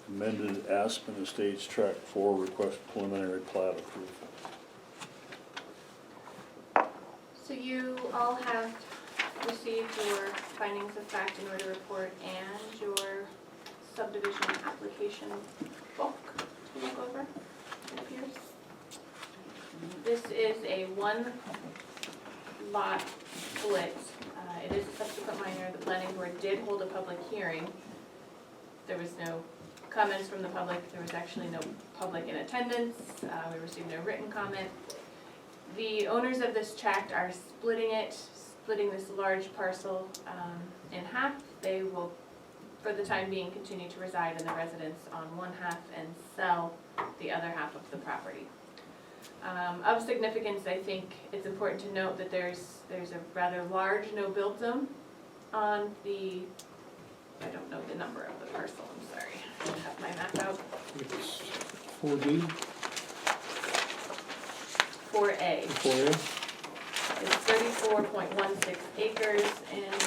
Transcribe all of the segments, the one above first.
Amended Aspen Estates Track 4 request preliminary plat approval. So you all have received your findings of fact and order report and your subdivision application book to look over, it appears. This is a one lot split. It is a subsequent minor. The planning board did hold a public hearing. There was no comments from the public. There was actually no public in attendance. We received no written comment. The owners of this tract are splitting this large parcel in half. They will, for the time being, continue to reside in the residence on one half and sell the other half of the property. Of significance, I think it's important to note that there's a rather large no-build zone on the, I don't know the number of the parcel, I'm sorry. I don't have my map out. It's 4D, 4A. 4A. It's 34.16 acres, and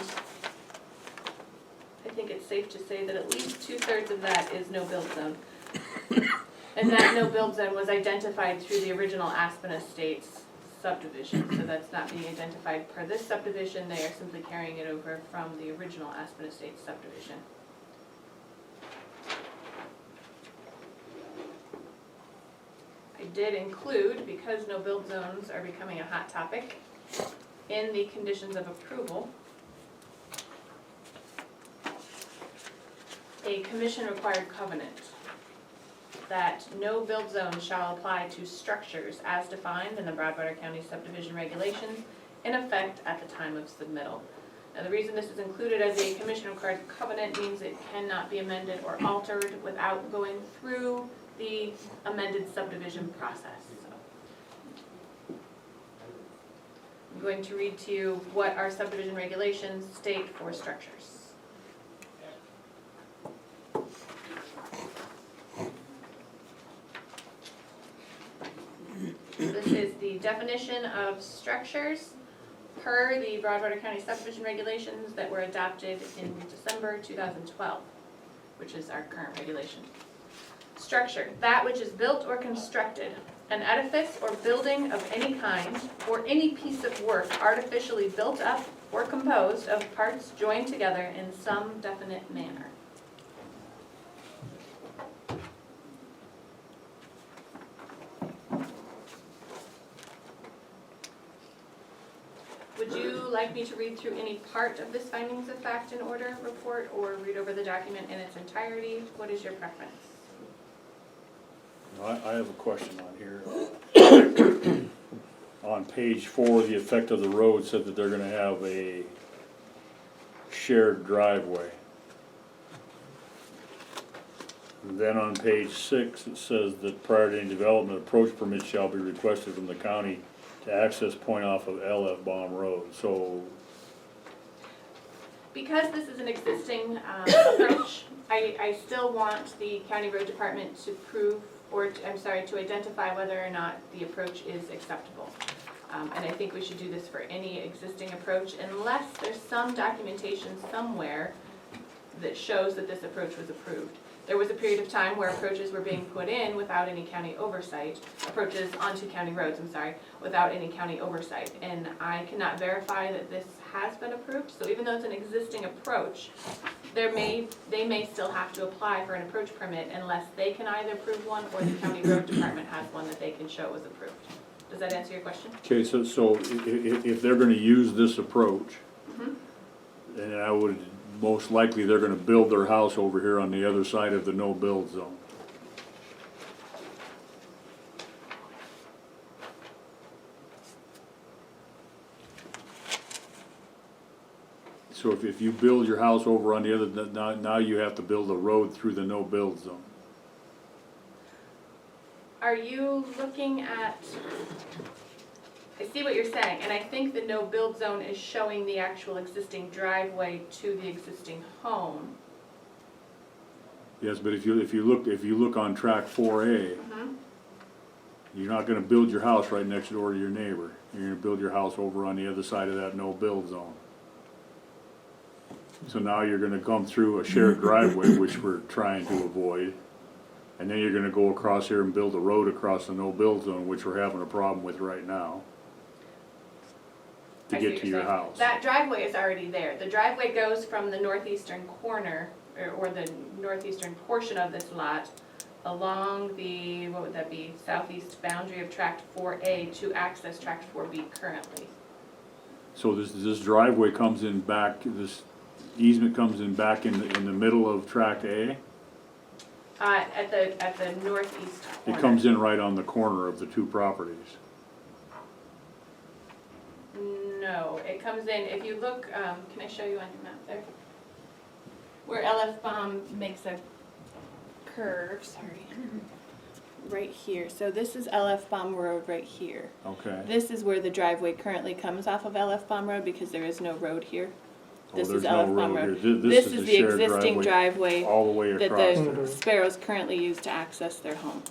I think it's safe to say that at least 2/3 of that is no-build zone. And that no-build zone was identified through the original Aspen Estates subdivision, so that's not being identified per this subdivision. They are simply carrying it over from the original Aspen Estates subdivision. I did include, because no-build zones are becoming a hot topic, in the conditions of approval, a commission-required covenant that no build zone shall apply to structures as defined in the Broadwater County subdivision regulations in effect at the time of submittal. Now, the reason this is included as a commission-required covenant means it cannot be amended or altered without going through the amended subdivision process. So, I'm going to read to you what our subdivision regulations state for structures. This is the definition of structures per the Broadwater County subdivision regulations that were adopted in December 2012, which is our current regulation. Structure, that which is built or constructed, an edifice or building of any kind, or any piece of work artificially built up or composed of parts joined together in some definite manner. Would you like me to read through any part of this findings of fact and order report, or read over the document in its entirety? What is your preference? I have a question on here. On page 4, the effect of the road said that they're gonna have a shared driveway. And then on page 6, it says that prior to any development, approach permit shall be requested from the county to access point off of LF Baum Road. So, Because this is an existing approach, I still want the county road department to prove, or to identify whether or not the approach is acceptable. And I think we should do this for any existing approach unless there's some documentation somewhere that shows that this approach was approved. There was a period of time where approaches were being put in without any county oversight, approaches onto county roads, without any county oversight. And I cannot verify that this has been approved, so even though it's an existing approach, they may still have to apply for an approach permit unless they can either approve one or the county road department has one that they can show was approved. Does that answer your question? okay, so if they're gonna use this approach, then I would, most likely they're gonna build their house over here on the other side of the no-build zone. So if you build your house over on the other, now you have to build a road through the no-build zone. Are you looking at, I see what you're saying, and I think the no-build zone is showing the actual existing driveway to the existing home. Yes, but if you look on track 4A, you're not gonna build your house right next door to your neighbor. You're gonna build your house over on the other side of that no-build zone. So now you're gonna come through a shared driveway, which we're trying to avoid. And then you're gonna go across here and build a road across the no-build zone, which we're having a problem with right now. To I see get what to you're your saying. house. That driveway is already there. The driveway goes from the northeastern corner, or the northeastern portion of this lot, along the, what would that be, southeast boundary of tract 4A to access tract 4B currently. So this driveway comes in back, this easement comes in back in the middle of tract A? At the northeast corner. It comes in right on the corner of the two properties. No, it comes in, if you look, can I show you on your map there? Where LF Bomb makes a curve, sorry. Right here, so this is LF Bomb Road right here. Okay. This is where the driveway currently comes off of LF Bomb Road because there is no road here. Oh, This there's is no LF Bomb road Road. here. This is is the the shared existing driveway all the way that across the there. sparrows currently use to access their home.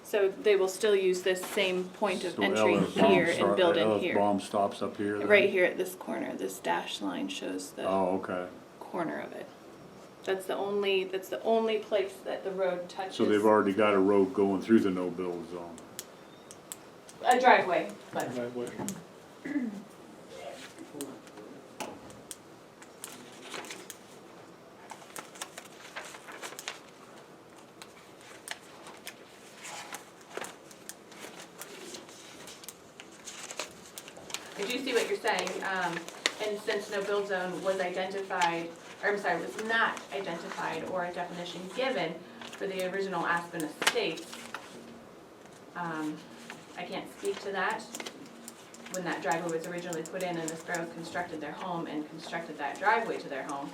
So they will still use this same point of So entry LF Bomb here and build in LF here. Bomb stops up here then? Right here at this corner, this dash line shows the Oh, okay. corner of it. That's the only place that the road touches. So they've already got a road going through the no-build zone. A driveway, but Driveway. I do see what you're saying, and since no build zone was identified, or I'm sorry, was not identified or a definition given for the original Aspen Estates, I can't speak to that. When that driveway was originally put in and the Sparrows constructed their home and constructed that driveway to their home,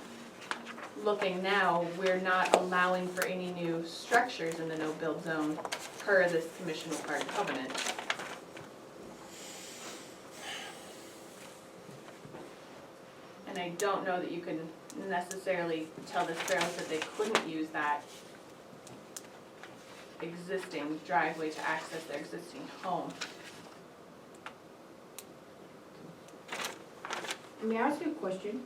looking now, we're not allowing for any new structures in the no build zone per this commission required covenant. And I don't know that you can necessarily tell the Sparrows that they couldn't use that existing driveway to access their existing home. May I ask you a question?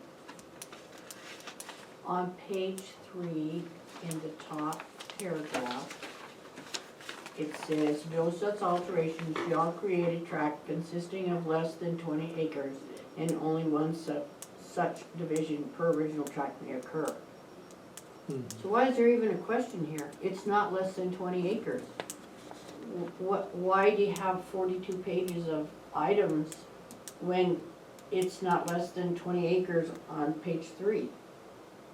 On page 3, in the top paragraph, it says, no such alteration shall create a tract consisting of less than 20 acres, and only one such division per original tract may occur. So why is there even a question here? It's not less than 20 acres. Why do you have 42 pages of items when it's not less than 20 acres on page 3?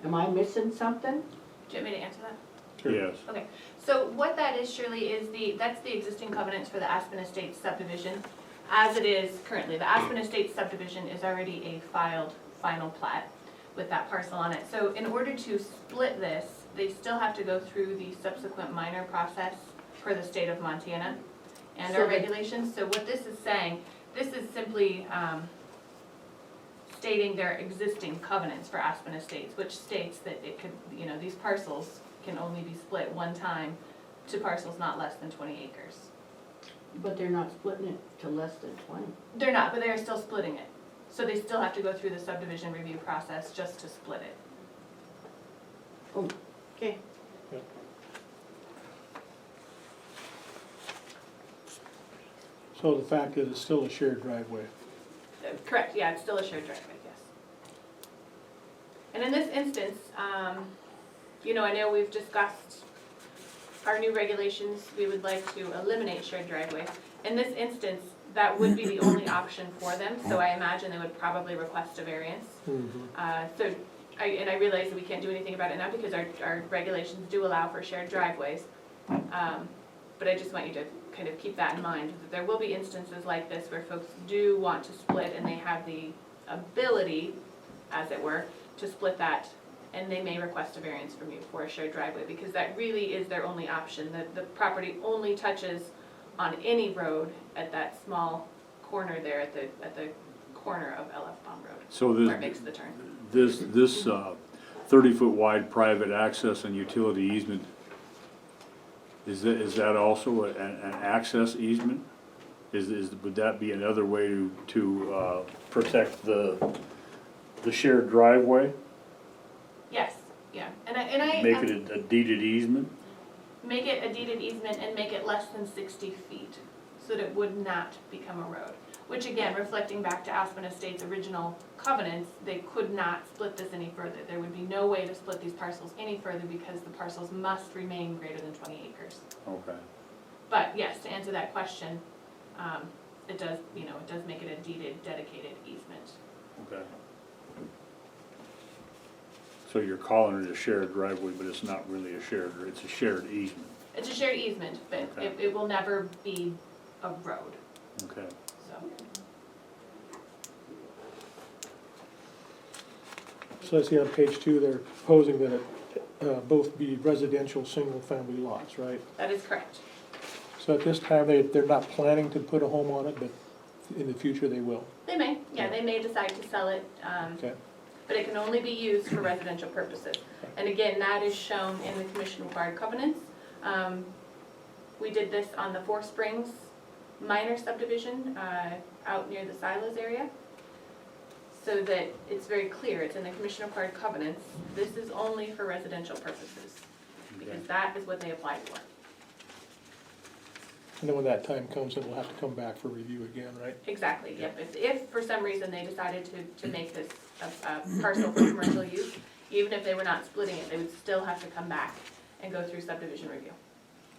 Am I missing something? Do you want me to answer that? Yes. Okay, so what that is, Shirley, is that's the existing covenants for the Aspen Estates subdivision as it is currently. The Aspen Estates subdivision is already a filed final plat with that parcel on it. So in order to split this, they still have to go through the subsequent minor process for the state of Montana and our So the- regulations. So what this is saying, this is simply stating their existing covenants for Aspen Estates, which states that it could, these parcels can only be split one time to parcels not less than 20 acres. But they're not splitting it to less than 20. They're not, but they are still splitting it. So they still have to go through the subdivision review process just to split it. Okay. So the fact that it's still a shared driveway. Correct, yeah, it's still a shared driveway, yes. And in this instance, I know we've discussed our new regulations, we would like to eliminate shared driveway. In this instance, that would be the only option for them, so I imagine they would probably request a variance. I realize that we can't do anything about it now because our regulations do allow for shared driveways. But I just want you to kind of keep that in mind, that there will be instances like this where folks do want to split and they have the ability, as it were, to split that, and they may request a variance from you for a shared driveway, because that really is their only option. The property only touches on any road at that small corner there, at the corner of LF Bomb Road, So where it makes the turn. this 30-foot wide private access and utility easement, is that also an access easement? Would that be another way to protect the the shared driveway, Yes, yeah, and I. make it a deeded easement? Make it a deeded easement and make it less than 60 feet, so that it would not become a road. Which again, reflecting back to Aspen Estates' original covenants, they could not split this any further. There would be no way to split these parcels any further because the parcels must remain greater than 20 acres. Okay. But yes, to answer that question, it does, it does make it a deeded, dedicated easement. Okay. So you're calling it a shared driveway, but it's not really it's a shared easement. It's a shared easement, but Okay. it will never be a road, Okay. so. So I see on page 2, they're proposing that it both be residential, single-family lots, right? That is correct. So at this time, they're not planning to put a home on it, but in the future they will. They may, yeah, they may decide to sell it, Okay. but it can only be used for residential purposes. And again, that is shown in the commission required covenants. We did this on the Four Springs minor subdivision, out near the silos area. So that it's very clear, it's in the commission required covenants, this is only for residential purposes. Because that is what they applied for. And then when that time comes, it will have to come back for review again, right? Exactly, yep. If for some reason they decided to make this a parcel for commercial use, even if they were not splitting it, they would still have to come back and go through subdivision review.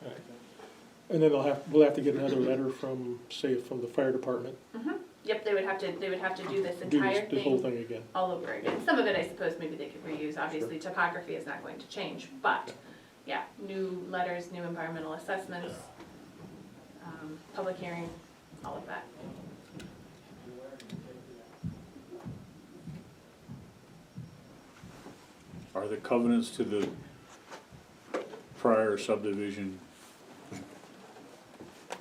All right. And then we'll have to get another letter from, say, from the fire department. Yep, they would have to do this Do entire this whole thing thing again. all over again. Some of it, I suppose, maybe they could reuse. Obviously, topography is not going to change, but, yeah, new letters, new environmental assessments, public hearing, all of that. Are the covenants to the prior subdivision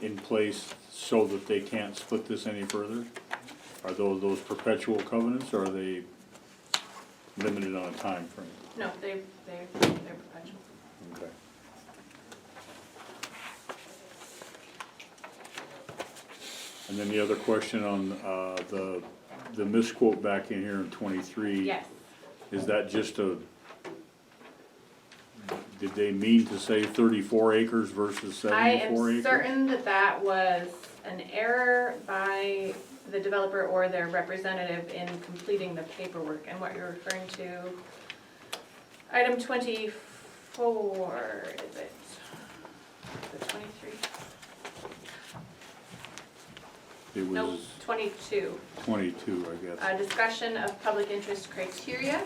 in place so that they can't split this any further? Are those perpetual covenants, or are they limited on a time frame? No, they're perpetual. Okay. And then the other question on the misquote back in here in 23. Yes. Is that just did they mean to say 34 acres versus I 74 acres? am certain that that was an error by the developer or their representative in completing the paperwork. And what you're referring to, item 24, is it? The 23? It No, was 22. 22, I guess. A discussion of public interest criteria.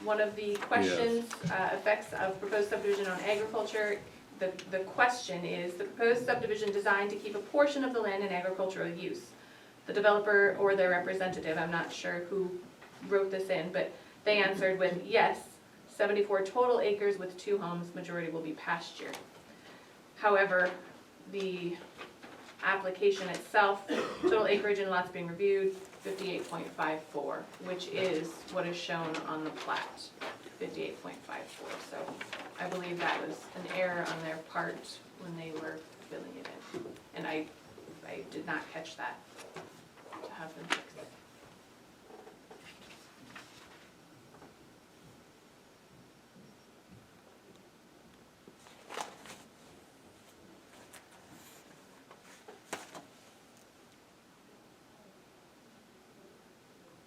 One of the questions, effects of proposed subdivision on agriculture. The question is, the proposed subdivision designed to keep a portion of the land in agricultural use. The developer or their representative, I'm not sure who wrote this in, but they answered with yes, 74 total acres with 2 homes, majority will be pasture. However, the application itself, total acreage and lots being reviewed, 58.54, which is what is shown on the plat, 58.54. So I believe that was an error on their part when they were filling it in. And I did not catch that, to have them fix it.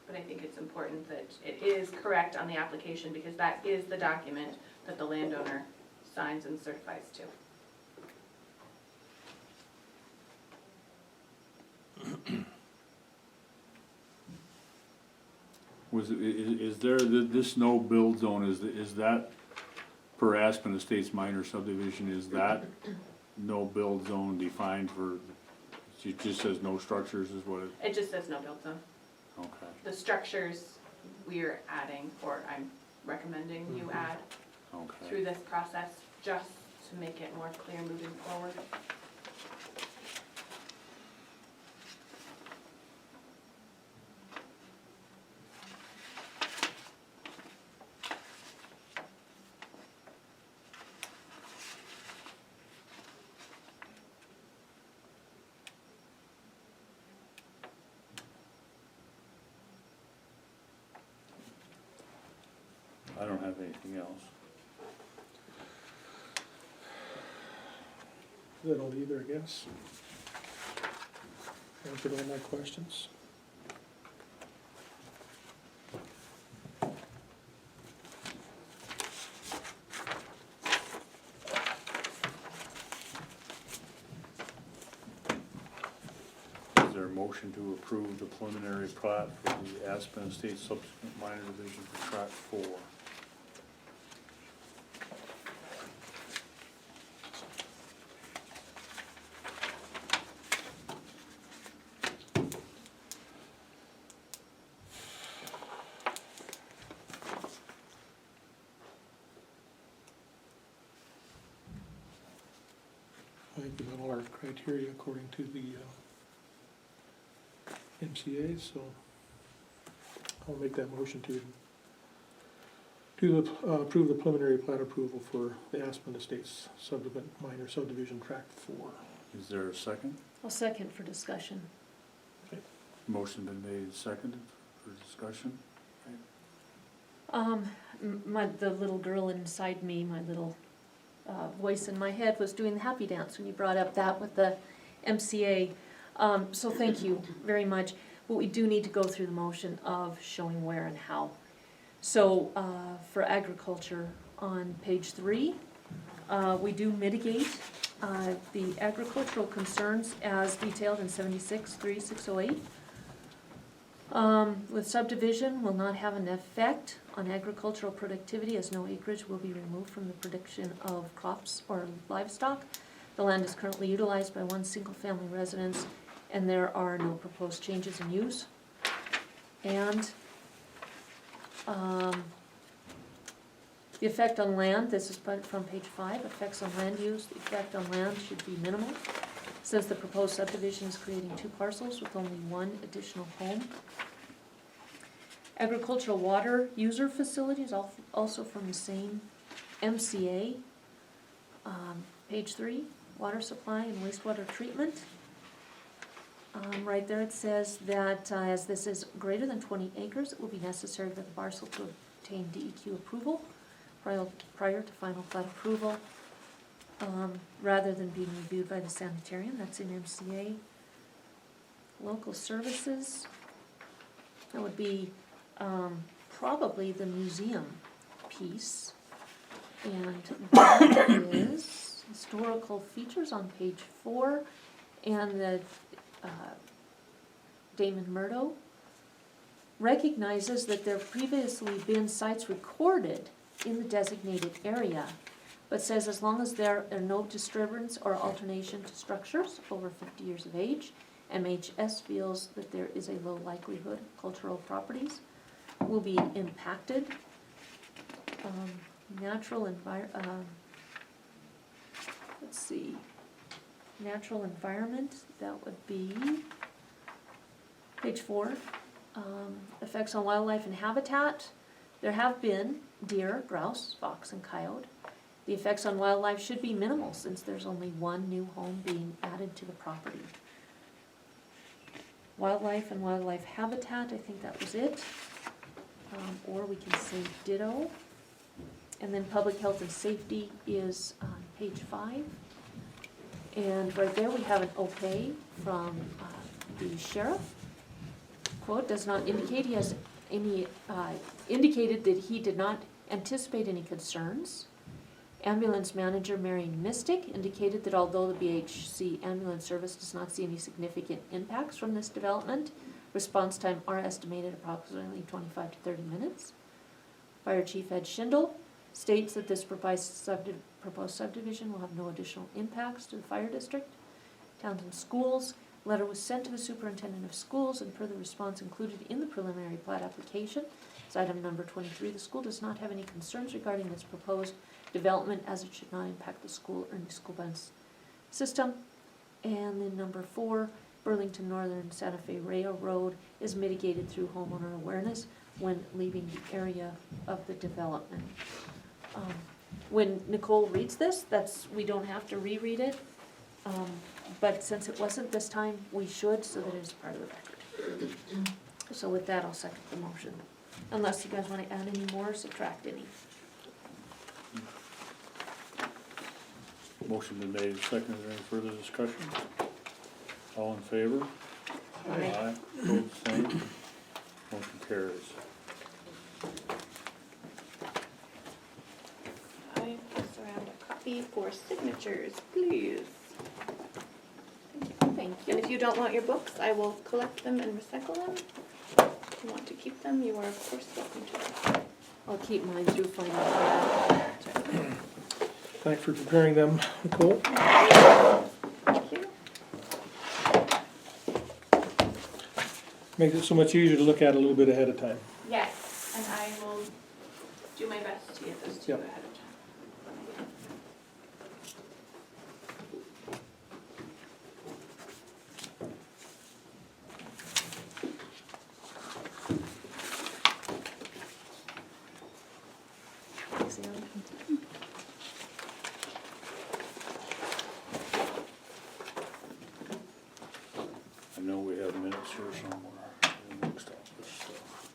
But I think it's important that it is correct on the application because that is the document that the landowner signs and certifies to. Is there this no build zone, is that per Aspen Estates minor subdivision, is that no build zone defined for, it just says no structures is what it, It just says no build zone. okay, The structures we're adding, or I'm recommending you add okay. through this process, just to make it more clear moving forward. I don't have anything else. I don't either, I guess. Answered all my questions. Is there a motion to approve the preliminary plat for the Aspen Estates subsequent minor division for tract 4? I think we met all our criteria according to the MCA, so I'll make that motion to approve the preliminary plat approval for the Aspen Estates minor subdivision tract 4. Is there a second? I'll second for discussion. Motion been made and seconded for discussion? The little girl inside me, my little voice in my head was doing the happy dance when you brought up that with the MCA. So thank you very much. But we do need to go through the motion of showing where and how. So for agriculture on page 3, we do mitigate the agricultural concerns as detailed in 76-3608. With subdivision will not have an effect on agricultural productivity as no acreage will be removed from the production of crops or livestock. The land is currently utilized by one single-family residence and there are no proposed changes in use. And the effect on land, this is from page 5, effects on land use, the effect on land should be minimal since the proposed subdivision is creating 2 parcels with only 1 additional home. Agricultural water user facilities, also from the same MCA. Page 3, water supply and wastewater treatment. Right there it says that as this is greater than 20 acres, it will be necessary for the parcel to obtain DEQ approval prior to final plat approval, rather than being reviewed by the sanitarian. That's in MCA. Local services, that would be probably the museum piece, and that is historical features on page 4, and the Damon Murdo recognizes that there have previously been sites recorded in the designated area, but says as long as there are no disturbance or alternation to structures over 50 years of age, MHS feels that there is a low likelihood cultural properties will be impacted. Natural environment, that would be page 4. Effects on wildlife and habitat. There have been deer, grouse, fox, and coyote. The effects on wildlife should be minimal since there's only 1 new home being added to the property. Wildlife and wildlife habitat, I think that was it. Or we can say ditto. And then public health and safety is on page 5. And right there we have an okay from the sheriff. Quote, does not indicate he has any, indicated that he did not anticipate any concerns. Ambulance manager Marion Mystic indicated that although the BHC ambulance service does not see any significant impacts from this development, response time are estimated approximately 25 to 30 minutes. Fire Chief Ed Schindel states that this proposed subdivision will have no additional impacts to the fire district. Townsend Schools, letter was sent to the superintendent of schools and per the response included in the preliminary plat application. It's item number 23. The school does not have any concerns regarding this proposed development as it should not impact the school or any school bus system. And then number 4, Burlington Northern Santa Fe Railroad is mitigated through homeowner awareness when leaving the area of the development. When Nicole reads this, we don't have to reread it, but since it wasn't this time, we should, so that it is part of the record. So with that, I'll second the motion. unless you guys wanna add any more, or subtract any. Motion been made, second, is there any further discussion? All in favor? Aye. Opposed, same. Motion carries. I pass around a copy for signatures, please. Thank And you. if you don't want your books, I will collect them and recycle them. If you want to keep them, you are of course welcome to. I'll keep mine through final draft. Thanks for preparing them, Nicole. Thank you. Makes it so much easier to look at a little bit ahead of time. Yes, and I will do my best to get those to you Yep. ahead of time. Thanks, Aaron. I know we have minutes here somewhere. Mixed up this stuff.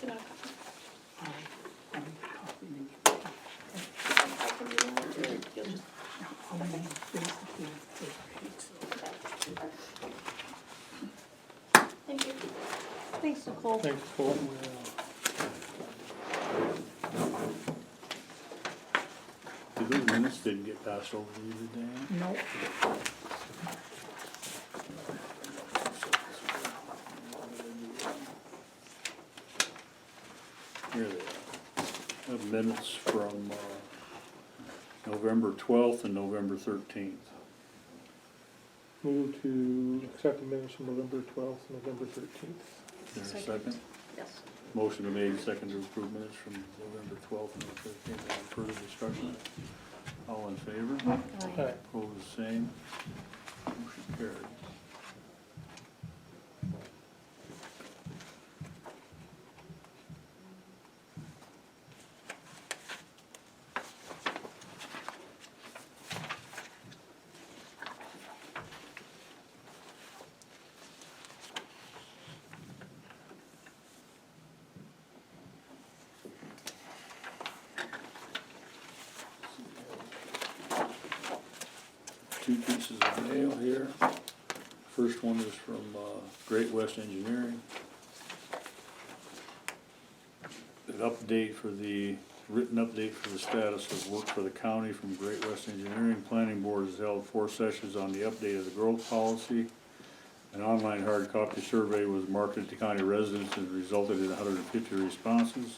Do you want a copy? I I can do one or you'll just. Thank you. Thanks, Nicole. Thanks, Nicole. Did those minutes didn't get passed over to you today? Nope. Here they are. I have minutes from November 12th and November 13th. Move to accept the minutes from November 12th, November 13th. Is there a Second. second? Yes. Motion been made, second to approve minutes from November 12th and November 13th. Any further discussion? All in favor? Aye. Aye. Opposed, same. Motion carried. Two pieces of mail here. First one is from Great West Engineering. An update for the, written update for the status of work for the county from Great West Engineering. Planning Board has held 4 sessions on the update of the growth policy. An online hard copy survey was marketed to county residents and resulted in 150 responses.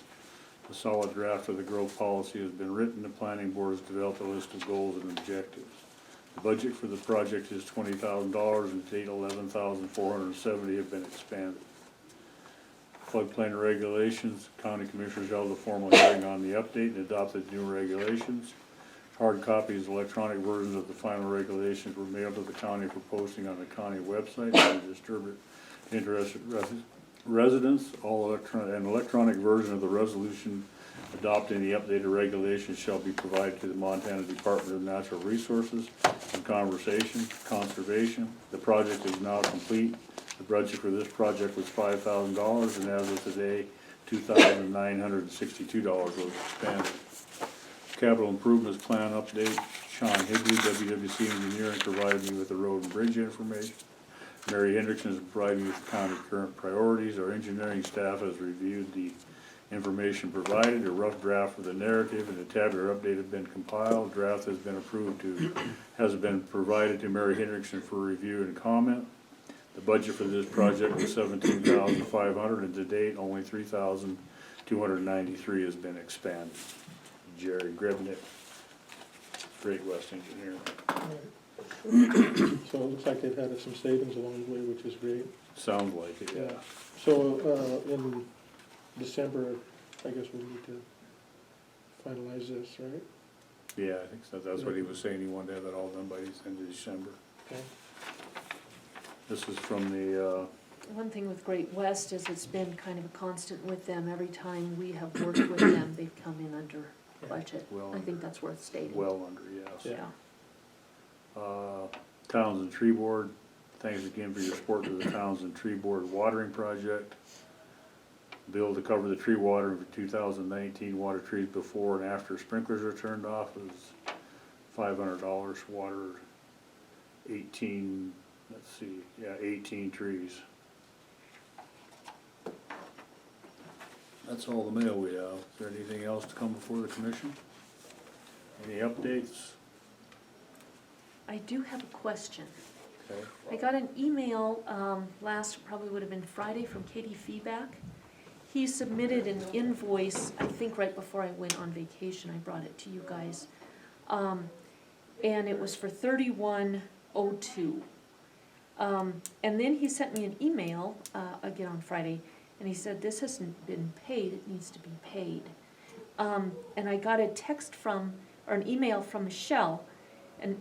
A solid draft of the growth policy has been written. The planning board has developed a list of goals and objectives. The budget for the project is $20,000 and to date $11,470 have been expanded. Floodplain regulations, county commissioners held a formal hearing on the update and adopted new regulations. Hard copies, electronic versions of the final regulations were mailed to the county for posting on the county website and distributed to interested residents. An electronic version of the resolution adopting the updated regulations shall be provided to the Montana Department of Natural Resources and Conservation. The project is now complete. The budget for this project was $5,000 and as of today, $2,962 was expanded. Capital Improvements Plan update, Sean Higley, WWC Engineering, provided me with the road and bridge information. Mary Hendrickson has provided me with the county current priorities. Our engineering staff has reviewed the information provided. A rough draft of the narrative and a tabular update have been compiled. Draft has been has been provided to Mary Hendrickson for review and comment. The budget for this project was $17,500 and to date only $3,293 has been expanded. Jerry Grebnick, Great West Engineering. So it looks like they've had some savings along the way, which is great. Sounds like it, yeah. So, in December, I guess we need to finalize this, right? Yeah, I think so. That's what he was saying. He wanted to have it all done by the end of December. Okay. This is from the, One thing with Great West is it's been kind of a constant with them. Every time we have worked with them, they've come in under budget. Well I think that's worth stating. well under, yes. Yeah. Yeah. Townsend Tree Board, thanks again for your support to the Townsend Tree Board watering project. Bill to cover the tree watering for 2019 water trees before and after sprinklers are turned off is $500. Water 18, let's see, yeah, 18 trees. That's all the mail we have. Is there anything else to come before the commission? Any updates? I do have a question. Okay. I got an email, probably would have been Friday, from Katie Feedback. He submitted an invoice, I think right before I went on vacation, I brought it to you guys. And it was for 3102. And then he sent me an email, again on Friday, and he said, this hasn't been paid, it needs to be paid. And I got a text from, or an email from Michelle, and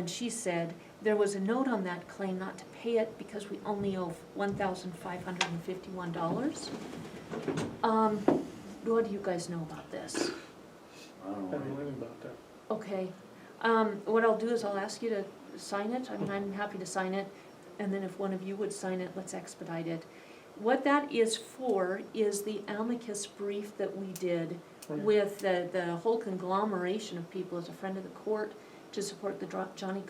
she said, there was a note on that claim not to pay it because we only owe $1,551. What do you guys know about this? I don't I don't know know. anything about that. Okay, what I'll do is I'll ask you to sign it, I mean, I'm happy to sign it, and then if one of you would sign it, let's expedite it. What that is for is the amicus brief that we did Right. with the whole conglomeration of people as a friend of the court to support the Johnny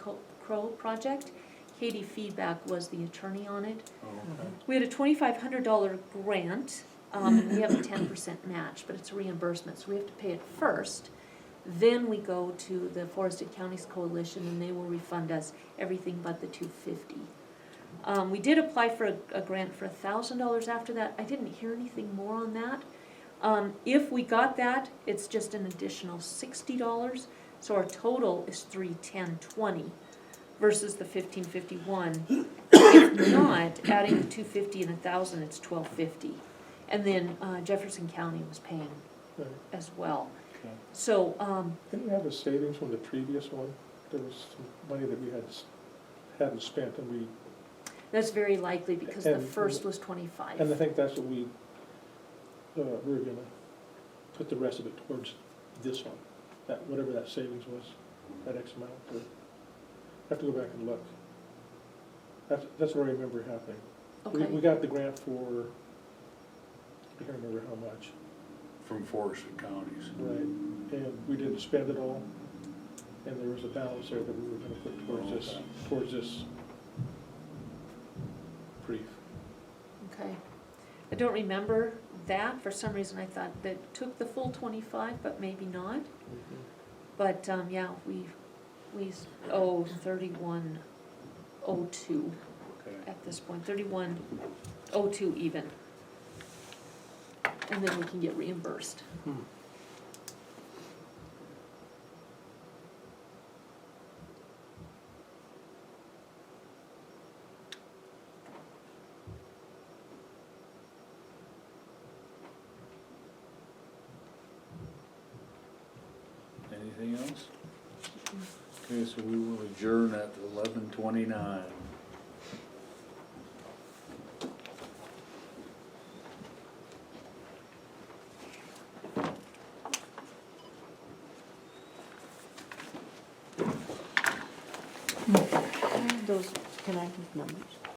Crow project. Katie Feedback was the attorney on it. Oh, okay. We had a $2,500 grant, and we have a 10% match, but it's a reimbursement, so we have to pay it first. Then we go to the Forested Counties Coalition, and they will refund us everything but the $250. We did apply for a grant for $1,000 after that. I didn't hear anything more on that. If we got that, it's just an additional $60, so our total is $310.20 versus the $1,551. If not, adding the $250 and $1,000, it's $1,250. And then Jefferson County was paying Right. as well. Okay. So, Didn't we have a savings from the previous one? There was some money that we hadn't spent, and we, that's very likely because the And- first was 25. and I think that's what we were gonna put the rest of it towards this one, that, whatever that savings was, that X amount. I have to go back and look. That's what I remember happening. We Okay, got the grant for, I can't remember how much, From Forested Counties. right, and we didn't spend it all, and there was a balance there that we were gonna put towards this brief. okay. I don't remember that. For some reason, I thought that took the full 25, but maybe not. But, yeah, we owe 3102 Okay. at this point, 3102 even. And then we can get reimbursed. Anything else? Okay, so we will adjourn at 11:29. Those, can I have numbers?